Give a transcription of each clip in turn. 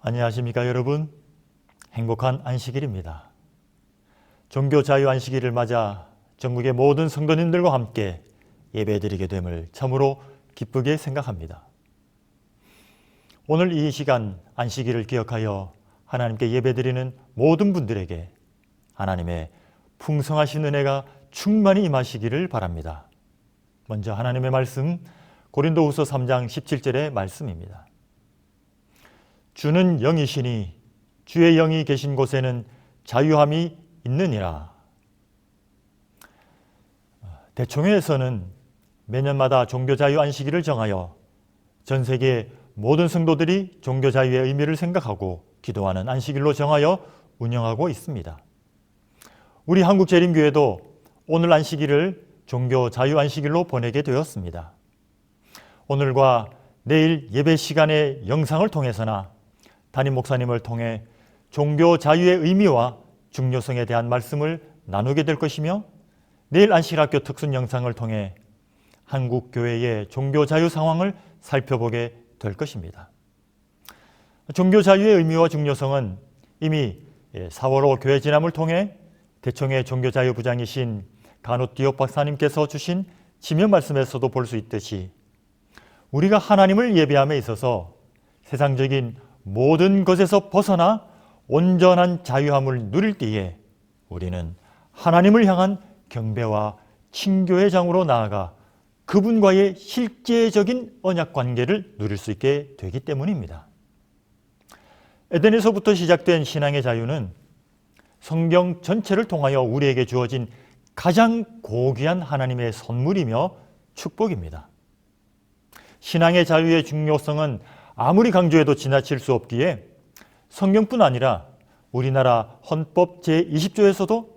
안녕하십니까 여러분. 행복한 안식일입니다. 종교 자유 안식일을 맞아 전국의 모든 성도님들과 함께 예배드리게 됨을 참으로 기쁘게 생각합니다. 오늘 이 시간 안식일을 기억하여 하나님께 예배드리는 모든 분들에게 하나님의 풍성하신 은혜가 충만히 임하시기를 바랍니다. 먼저 하나님의 말씀 고린도후서 3장 17절의 말씀입니다. 주는 영이시니 주의 영이 계신 곳에는 자유함이 있느니라. 대총회에서는 매년마다 종교자유 안식일을 정하여 전 세계 모든 성도들이 종교자유의 의미를 생각하고 기도하는 안식일로 정하여 운영하고 있습니다. 우리 한국재림교회도 오늘 안식일을 종교자유 안식일로 보내게 되었습니다. 오늘과 내일 예배 시간의 영상을 통해서나 담임 목사님을 통해 종교 자유의 의미와 중요성에 대한 말씀을 나누게 될 것이며 내일 안식학교 특순 영상을 통해 한국 교회의 종교 자유 상황을 살펴보게 될 것입니다. 종교 자유의 의미와 중요성은 이미 4.15 교회 진함을 통해 대총회 종교자유부장이신 가누띠옥 박사님께서 주신 지면 말씀에서도 볼 수 있듯이 우리가 하나님을 예배함에 있어서 세상적인 모든 것에서 벗어나 온전한 자유함을 누릴 때에 우리는 하나님을 향한 경배와 친교의 장으로 나아가 그분과의 실제적인 언약 관계를 누릴 수 있게 되기 때문입니다. 에덴에서부터 시작된 신앙의 자유는 성경 전체를 통하여 우리에게 주어진 가장 고귀한 하나님의 선물이며 축복입니다. 신앙의 자유의 중요성은 아무리 강조해도 지나칠 수 없기에 성경뿐 아니라 우리나라 헌법 제20조에서도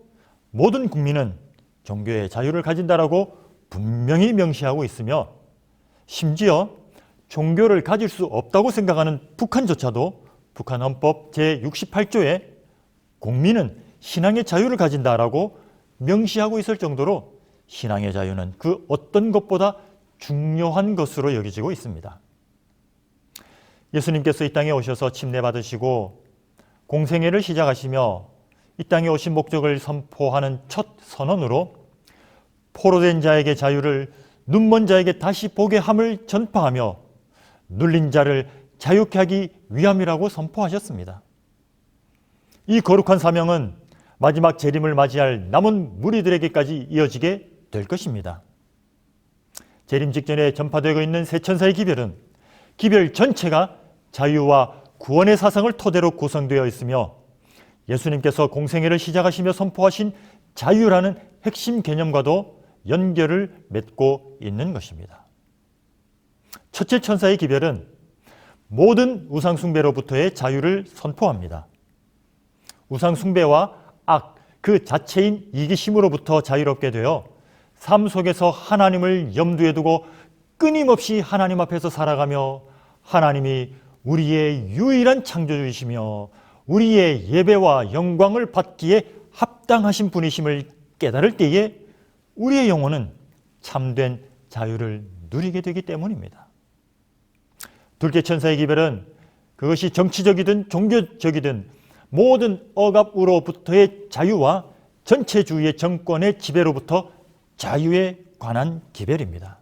모든 국민은 종교의 자유를 가진다라고 분명히 명시하고 있으며 심지어 종교를 가질 수 없다고 생각하는 북한조차도 북한 헌법 제68조에 국민은 신앙의 자유를 가진다라고 명시하고 있을 정도로 신앙의 자유는 그 어떤 것보다 중요한 것으로 여겨지고 있습니다. 예수님께서 이 땅에 오셔서 침례받으시고 공생애를 시작하시며 이 땅에 오신 목적을 선포하는 첫 선언으로 포로된 자에게 자유를, 눈먼 자에게 다시 보게 함을 전파하며 눌린 자를 자유케 하기 위함이라고 선포하셨습니다. 이 거룩한 사명은 마지막 재림을 맞이할 남은 무리들에게까지 이어지게 될 것입니다. 재림 직전에 전파되고 있는 새 천사의 기별은 기별 전체가 자유와 구원의 사상을 토대로 구성되어 있으며 예수님께서 공생애를 시작하시며 선포하신 자유라는 핵심 개념과도 연결을 맺고 있는 것입니다. 첫째 천사의 기별은 모든 우상숭배로부터의 자유를 선포합니다. 우상숭배와 악, 그 자체인 이기심으로부터 자유롭게 되어 삶 속에서 하나님을 염두에 두고 끊임없이 하나님 앞에서 살아가며 하나님이 우리의 유일한 창조주이시며 우리의 예배와 영광을 받기에 합당하신 분이심을 깨달을 때에 우리의 영혼은 참된 자유를 누리게 되기 때문입니다. 둘째 천사의 기별은 그것이 정치적이든 종교적이든 모든 억압으로부터의 자유와 전체주의의 정권의 지배로부터 자유에 관한 기별입니다.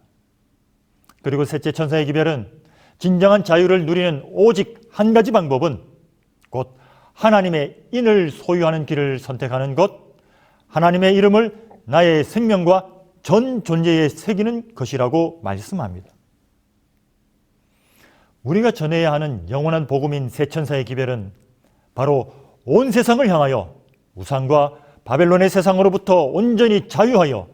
그리고 셋째 천사의 기별은 진정한 자유를 누리는 오직 한 가지 방법은 곧 하나님의 인을 소유하는 길을 선택하는 것, 하나님의 이름을 나의 생명과 전 존재에 새기는 것이라고 말씀합니다. 우리가 전해야 하는 영원한 복음인 새 천사의 기별은 바로 온 세상을 향하여 우상과 바벨론의 세상으로부터 온전히 자유하여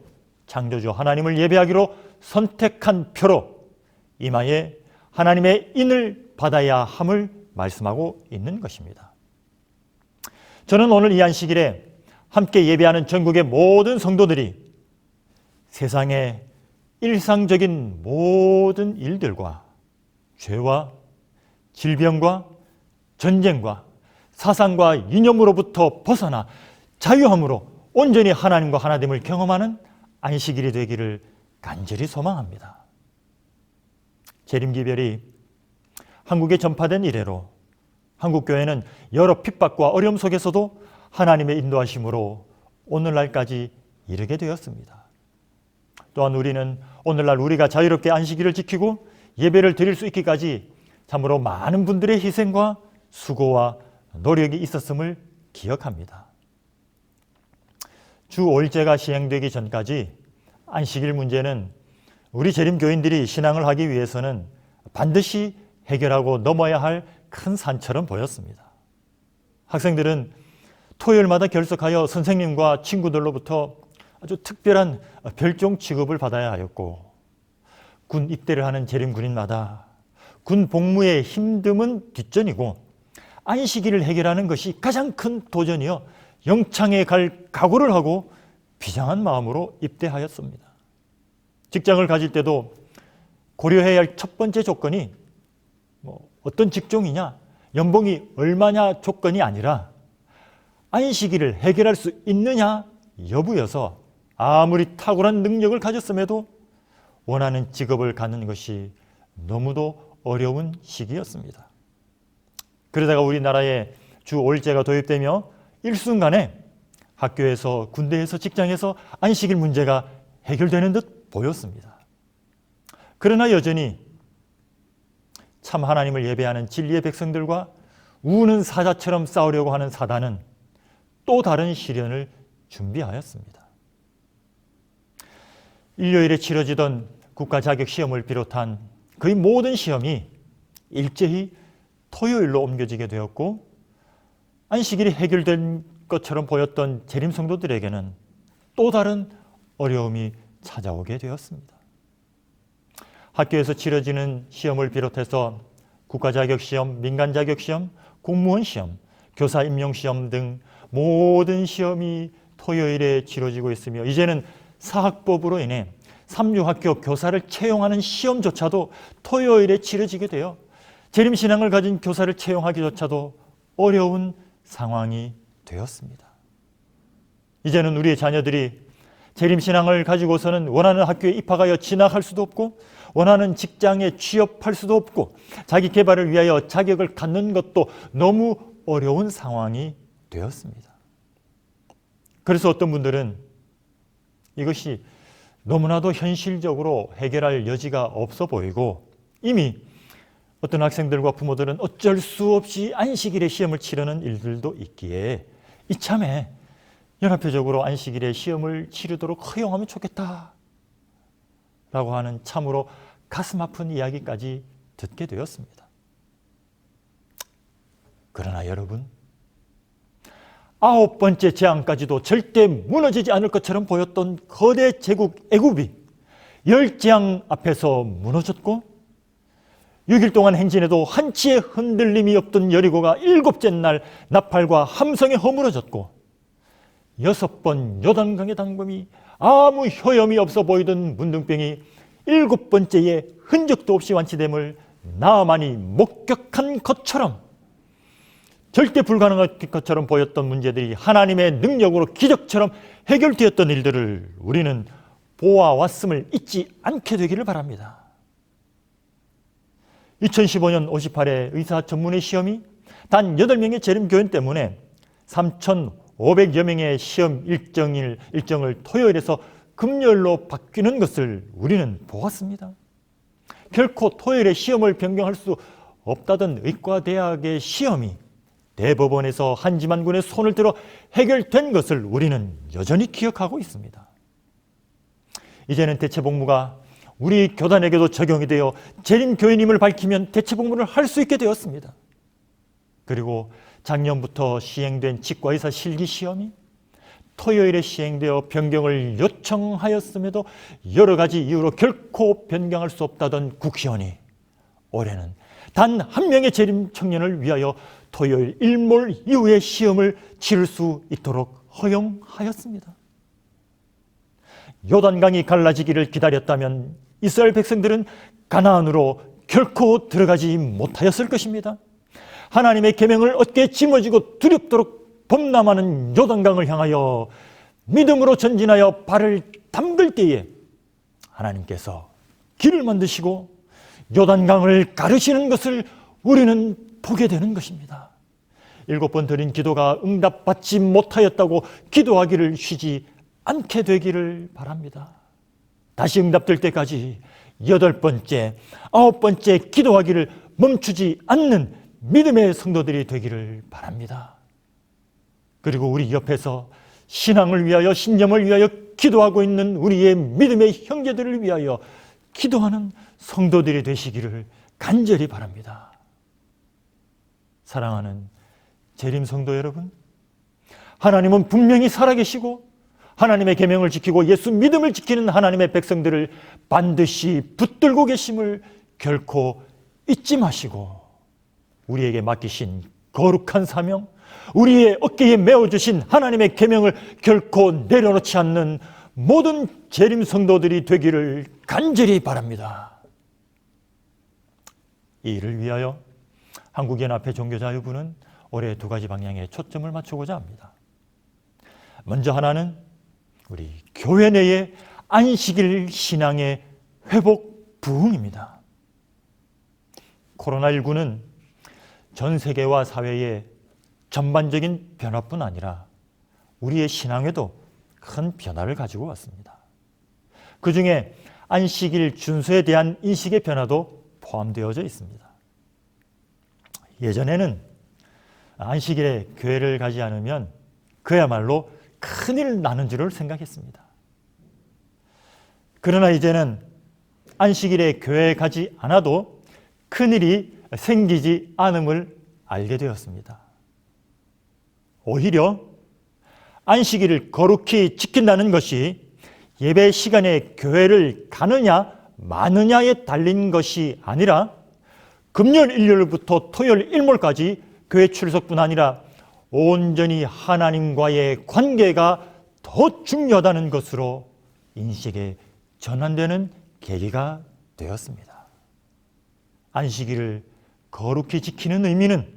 창조주 하나님을 예배하기로 선택한 표로 이마에 하나님의 인을 받아야 함을 말씀하고 있는 것입니다. 저는 오늘 이 안식일에 함께 예배하는 전국의 모든 성도들이 세상의 일상적인 모든 일들과 죄와 질병과 전쟁과 사상과 이념으로부터 벗어나 자유함으로 온전히 하나님과 하나됨을 경험하는 안식일이 되기를 간절히 소망합니다. 재림기별이 한국에 전파된 이래로 한국교회는 여러 핍박과 어려움 속에서도 하나님의 인도하심으로 오늘날까지 이르게 되었습니다. 또한 우리는 오늘날 우리가 자유롭게 안식일을 지키고 예배를 드릴 수 있기까지 참으로 많은 분들의 희생과 수고와 노력이 있었음을 기억합니다. 주 5일제가 시행되기 전까지 안식일 문제는 우리 재림교인들이 신앙을 하기 위해서는 반드시 해결하고 넘어야 할 큰 산처럼 보였습니다. 학생들은 토요일마다 결석하여 선생님과 친구들로부터 아주 특별한 별종 취급을 받아야 하였고, 군 입대를 하는 재림군인마다 군 복무의 힘듦은 뒷전이고 안식일을 해결하는 것이 가장 큰 도전이여 영창에 갈 각오를 하고 비장한 마음으로 입대하였습니다. 직장을 가질 때도 고려해야 할 첫 번째 조건이 어떤 직종이냐, 연봉이 얼마냐 조건이 아니라 안식일을 해결할 수 있느냐 여부여서 아무리 탁월한 능력을 가졌음에도 원하는 직업을 갖는 것이 너무도 어려운 시기였습니다. 그러다가 우리나라에 주 5일제가 도입되며 일순간에 학교에서, 군대에서, 직장에서 안식일 문제가 해결되는 듯 보였습니다. 그러나 여전히 참 하나님을 예배하는 진리의 백성들과 우는 사자처럼 싸우려고 하는 사단은 또 다른 시련을 준비하였습니다. 일요일에 치러지던 국가자격시험을 비롯한 거의 모든 시험이 일제히 토요일로 옮겨지게 되었고, 안식일이 해결된 것처럼 보였던 재림성도들에게는 또 다른 어려움이 찾아오게 되었습니다. 학교에서 치러지는 시험을 비롯해서 국가자격시험, 민간자격시험, 공무원시험, 교사임용시험 등 모든 시험이 토요일에 치러지고 있으며, 이제는 사학법으로 인해 삼류학교 교사를 채용하는 시험조차도 토요일에 치러지게 되어 재림신앙을 가진 교사를 채용하기조차도 어려운 상황이 되었습니다. 이제는 우리의 자녀들이 재림신앙을 가지고서는 원하는 학교에 입학하여 진학할 수도 없고, 원하는 직장에 취업할 수도 없고, 자기 개발을 위하여 자격을 갖는 것도 너무 어려운 상황이 되었습니다. 그래서 어떤 분들은 이것이 너무나도 현실적으로 해결할 여지가 없어 보이고, 이미 어떤 학생들과 부모들은 어쩔 수 없이 안식일에 시험을 치르는 일들도 있기에 이참에 연합회적으로 안식일에 시험을 치르도록 허용하면 좋겠다 라고 하는 참으로 가슴 아픈 이야기까지 듣게 되었습니다. 그러나 여러분, 9번째 재앙까지도 절대 무너지지 않을 것처럼 보였던 거대 제국 애굽이 10재앙 앞에서 무너졌고, 6일 동안 행진해도 한치의 흔들림이 없던 여리고가 7째 날 나팔과 함성에 허물어졌고, 6번 요단강의 담금이 아무 효염이 없어 보이던 문둥병이 7번째에 흔적도 없이 완치됨을 나만이 목격한 것처럼, 절대 불가능한 것처럼 보였던 문제들이 하나님의 능력으로 기적처럼 해결되었던 일들을 우리는 보아왔음을 잊지 않게 되기를 바랍니다. 2015년 58회 의사 전문의 시험이 단 8명의 재림교인 때문에 3,500여 명의 시험 일정을 토요일에서 금요일로 바뀌는 것을 우리는 보았습니다. 결코 토요일에 시험을 변경할 수 없다던 의과대학의 시험이 대법원에서 한지만 군의 손을 들어 해결된 것을 우리는 여전히 기억하고 있습니다. 이제는 대체복무가 우리 교단에게도 적용이 되어 재림교인임을 밝히면 대체복무를 할 수 있게 되었습니다. 그리고 작년부터 시행된 치과의사 실기시험이 토요일에 시행되어 변경을 요청하였음에도 여러 가지 이유로 결코 변경할 수 없다던 국시원이 올해는 단 한 명의 재림 청년을 위하여 토요일 일몰 이후에 시험을 치를 수 있도록 허용하였습니다. 요단강이 갈라지기를 기다렸다면 이스라엘 백성들은 가나안으로 결코 들어가지 못하였을 것입니다. 하나님의 계명을 어깨에 짊어지고 두렵도록 범람하는 요단강을 향하여 믿음으로 전진하여 발을 담글 때에 하나님께서 길을 만드시고 요단강을 가르시는 것을 우리는 보게 되는 것입니다. 7번 드린 기도가 응답받지 못하였다고 기도하기를 쉬지 않게 되기를 바랍니다. 다시 응답될 때까지 8번째, 9번째 기도하기를 멈추지 않는 믿음의 성도들이 되기를 바랍니다. 그리고 우리 옆에서 신앙을 위하여, 신념을 위하여 기도하고 있는 우리의 믿음의 형제들을 위하여 기도하는 성도들이 되시기를 간절히 바랍니다. 사랑하는 재림 성도 여러분, 하나님은 분명히 살아계시고 하나님의 계명을 지키고 예수 믿음을 지키는 하나님의 백성들을 반드시 붙들고 계심을 결코 잊지 마시고, 우리에게 맡기신 거룩한 사명, 우리의 어깨에 메어주신 하나님의 계명을 결코 내려놓지 않는 모든 재림 성도들이 되기를 간절히 바랍니다. 이 일을 위하여 한국연합회 종교자유부는 올해 2가지 방향에 초점을 맞추고자 합니다. 먼저 하나는 우리 교회 내의 안식일 신앙의 회복 부흥입니다. 코로나19는 전 세계와 사회의 전반적인 변화뿐 아니라 우리의 신앙에도 큰 변화를 가지고 왔습니다. 그 중에 안식일 준수에 대한 인식의 변화도 포함되어져 있습니다. 예전에는 안식일에 교회를 가지 않으면 그야말로 큰일 나는 줄을 생각했습니다. 그러나 이제는 안식일에 교회에 가지 않아도 큰일이 생기지 않음을 알게 되었습니다. 오히려 안식일을 거룩히 지킨다는 것이 예배 시간에 교회를 가느냐 마느냐에 달린 것이 아니라 금요일 일요일부터 토요일 일몰까지 교회 출석뿐 아니라 온전히 하나님과의 관계가 더 중요하다는 것으로 인식에 전환되는 계기가 되었습니다. 안식일을 거룩히 지키는 의미는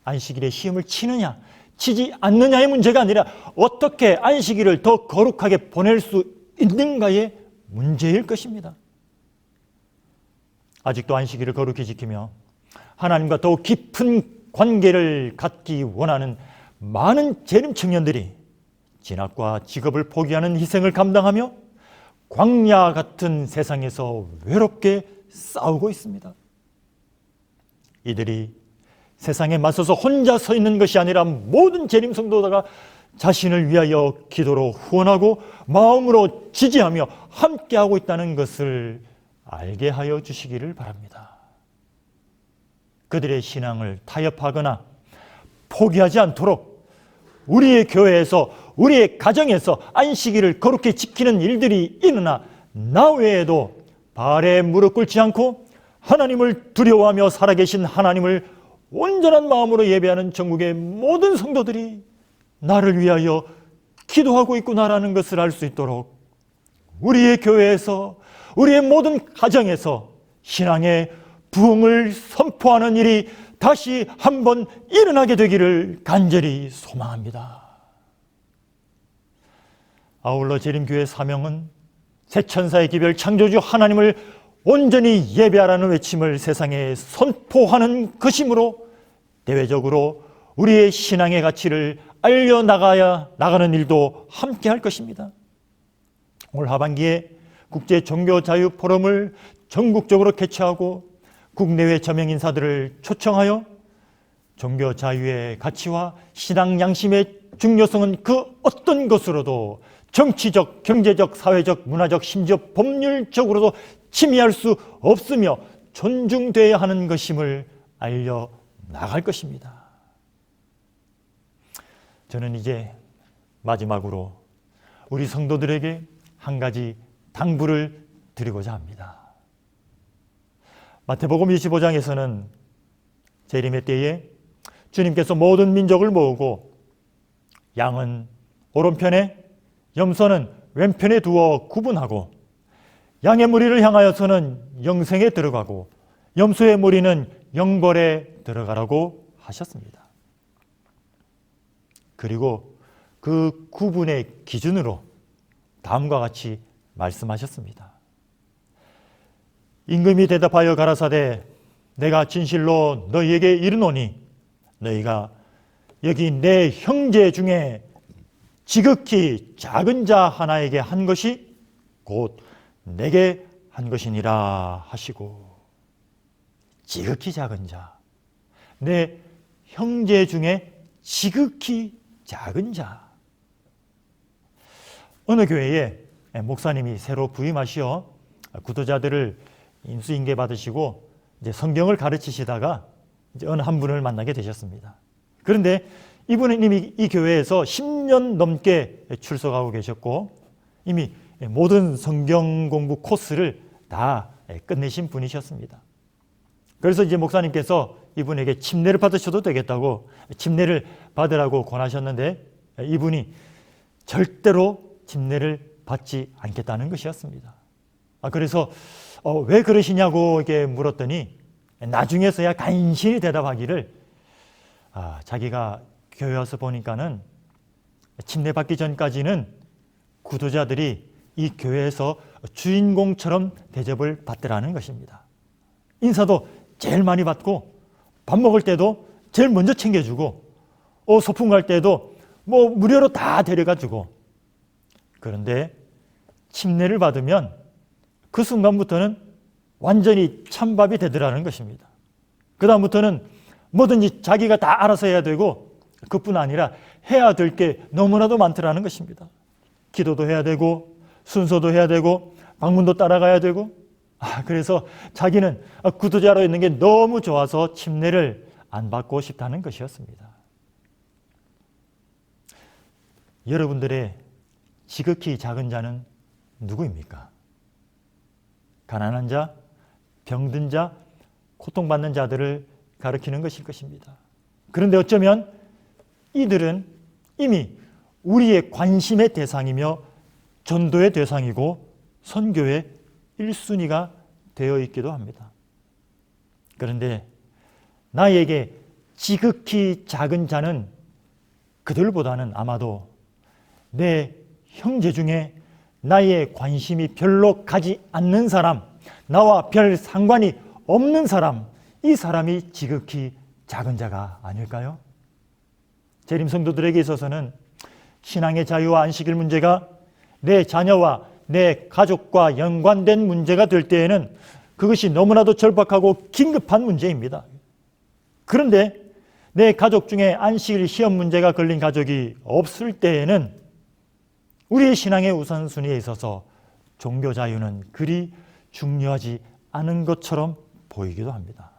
안식일에 시험을 치느냐 치지 않느냐의 문제가 아니라 어떻게 안식일을 더 거룩하게 보낼 수 있는가의 문제일 것입니다. 아직도 안식일을 거룩히 지키며 하나님과 더욱 깊은 관계를 갖기 원하는 많은 재림 청년들이 진학과 직업을 포기하는 희생을 감당하며 광야 같은 세상에서 외롭게 싸우고 있습니다. 이들이 세상에 맞서서 혼자 서 있는 것이 아니라 모든 재림 성도가 자신을 위하여 기도로 후원하고 마음으로 지지하며 함께하고 있다는 것을 알게 하여 주시기를 바랍니다. 그들의 신앙을 타협하거나 포기하지 않도록 우리의 교회에서, 우리의 가정에서 안식일을 거룩히 지키는 일들이 있으나 나 외에도 발에 무릎 꿇지 않고 하나님을 두려워하며 살아계신 하나님을 온전한 마음으로 예배하는 전국의 모든 성도들이 나를 위하여 기도하고 있구나라는 것을 알 수 있도록 우리의 교회에서, 우리의 모든 가정에서 신앙의 부흥을 선포하는 일이 다시 한번 일어나게 되기를 간절히 소망합니다. 아울러 재림교회 사명은 새 천사의 기별 창조주 하나님을 온전히 예배하라는 외침을 세상에 선포하는 것이므로 대외적으로 우리의 신앙의 가치를 알려나가는 일도 함께 할 것입니다. 올 하반기에 국제 종교 자유 포럼을 전국적으로 개최하고 국내외 저명 인사들을 초청하여 종교 자유의 가치와 신앙 양심의 중요성은 그 어떤 것으로도 정치적, 경제적, 사회적, 문화적, 심지어 법률적으로도 침해할 수 없으며 존중되어야 하는 것임을 알려 나갈 것입니다. 저는 이제 마지막으로 우리 성도들에게 한 가지 당부를 드리고자 합니다. 마태복음 25장에서는 재림의 때에 주님께서 모든 민족을 모으고 양은 오른편에 염소는 왼편에 두어 구분하고 양의 무리를 향하여서는 영생에 들어가고 염소의 무리는 영벌에 들어가라고 하셨습니다. 그리고 그 구분의 기준으로 다음과 같이 말씀하셨습니다. 임금이 대답하여 가라사대 내가 진실로 너희에게 이르노니 너희가 여기 내 형제 중에 지극히 작은 자 하나에게 한 것이 곧 내게 한 것이니라 하시고, 지극히 작은 자, 내 형제 중에 지극히 작은 자. 어느 교회에 목사님이 새로 부임하시어 구도자들을 인수인계 받으시고 이제 성경을 가르치시다가 이제 어느 한 분을 만나게 되셨습니다. 그런데 이분은 이미 이 교회에서 10년 넘게 출석하고 계셨고 이미 모든 성경 공부 코스를 다 끝내신 분이셨습니다. 그래서 이제 목사님께서 이분에게 침례를 받으셔도 되겠다고 침례를 받으라고 권하셨는데 이분이 절대로 침례를 받지 않겠다는 것이었습니다. 그래서 왜 그러시냐고 이렇게 물었더니 나중에서야 간신히 대답하기를 자기가 교회 와서 보니까는 침례 받기 전까지는 구도자들이 이 교회에서 주인공처럼 대접을 받더라는 것입니다. 인사도 제일 많이 받고 밥 먹을 때도 제일 먼저 챙겨주고 소풍 갈 때도 뭐 무료로 다 데려가주고, 그런데 침례를 받으면 그 순간부터는 완전히 찬밥이 되더라는 것입니다. 그 다음부터는 뭐든지 자기가 다 알아서 해야 되고 그뿐 아니라 해야 될 게 너무나도 많더라는 것입니다. 기도도 해야 되고 순서도 해야 되고 방문도 따라가야 되고, 그래서 자기는 구도자로 있는 게 너무 좋아서 침례를 안 받고 싶다는 것이었습니다. 여러분들의 지극히 작은 자는 누구입니까? 가난한 자, 병든 자, 고통받는 자들을 가리키는 것일 것입니다. 그런데 어쩌면 이들은 이미 우리의 관심의 대상이며 전도의 대상이고 선교의 1순위가 되어 있기도 합니다. 그런데 나에게 지극히 작은 자는 그들보다는 아마도 내 형제 중에 나의 관심이 별로 가지 않는 사람, 나와 별 상관이 없는 사람, 이 사람이 지극히 작은 자가 아닐까요? 재림 성도들에게 있어서는 신앙의 자유와 안식일 문제가 내 자녀와 내 가족과 연관된 문제가 될 때에는 그것이 너무나도 절박하고 긴급한 문제입니다. 그런데 내 가족 중에 안식일 시험 문제가 걸린 가족이 없을 때에는 우리의 신앙의 우선순위에 있어서 종교 자유는 그리 중요하지 않은 것처럼 보이기도 합니다.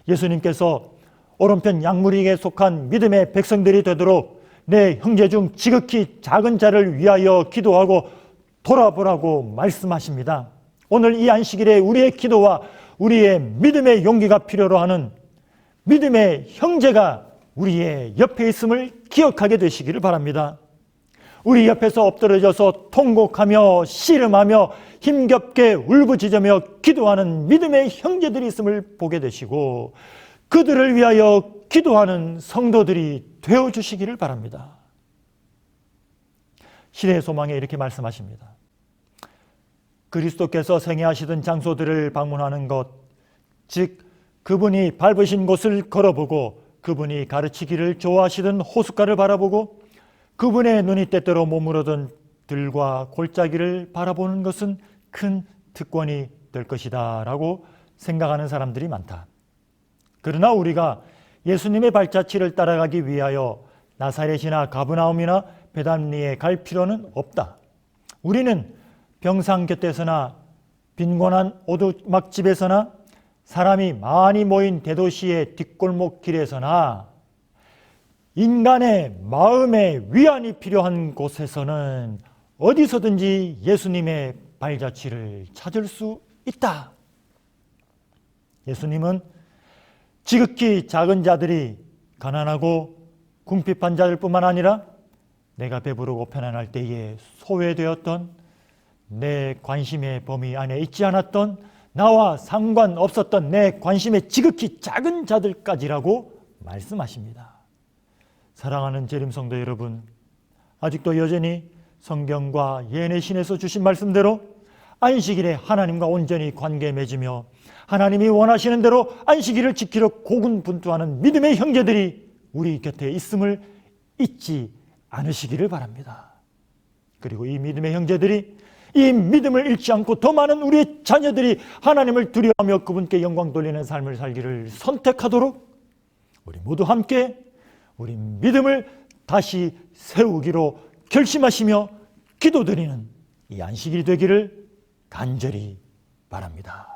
예수님께서 오른편 양무리에 속한 믿음의 백성들이 되도록 내 형제 중 지극히 작은 자를 위하여 기도하고 돌아보라고 말씀하십니다. 오늘 이 안식일에 우리의 기도와 우리의 믿음의 용기가 필요로 하는 믿음의 형제가 우리의 옆에 있음을 기억하게 되시기를 바랍니다. 우리 옆에서 엎드려져서 통곡하며 씨름하며 힘겹게 울부짖으며 기도하는 믿음의 형제들이 있음을 보게 되시고 그들을 위하여 기도하는 성도들이 되어주시기를 바랍니다. 시대의 소망에 이렇게 말씀하십니다. 그리스도께서 생애하시던 장소들을 방문하는 것, 즉 그분이 밟으신 곳을 걸어보고 그분이 가르치기를 좋아하시던 호숫가를 바라보고 그분의 눈이 때때로 머무르던 들과 골짜기를 바라보는 것은 큰 특권이 될 것이다 라고 생각하는 사람들이 많다. 그러나 우리가 예수님의 발자취를 따라가기 위하여 나사렛이나 가브나움이나 베단리에 갈 필요는 없다. 우리는 병상 곁에서나 빈곤한 오두막집에서나 사람이 많이 모인 대도시의 뒷골목 길에서나 인간의 마음의 위안이 필요한 곳에서는 어디서든지 예수님의 발자취를 찾을 수 있다. 예수님은 지극히 작은 자들이 가난하고 궁핍한 자들뿐만 아니라 내가 배부르고 편안할 때에 소외되었던 내 관심의 범위 안에 있지 않았던 나와 상관없었던 내 관심의 지극히 작은 자들까지라고 말씀하십니다. 사랑하는 재림성도 여러분, 아직도 여전히 성경과 예언의 신에서 주신 말씀대로 안식일에 하나님과 온전히 관계 맺으며 하나님이 원하시는 대로 안식일을 지키려 고군분투하는 믿음의 형제들이 우리 곁에 있음을 잊지 않으시기를 바랍니다. 그리고 이 믿음의 형제들이 이 믿음을 잃지 않고 더 많은 우리의 자녀들이 하나님을 두려워하며 그분께 영광 돌리는 삶을 살기를 선택하도록 우리 모두 함께 우리 믿음을 다시 세우기로 결심하시며 기도드리는 이 안식일이 되기를 간절히 바랍니다.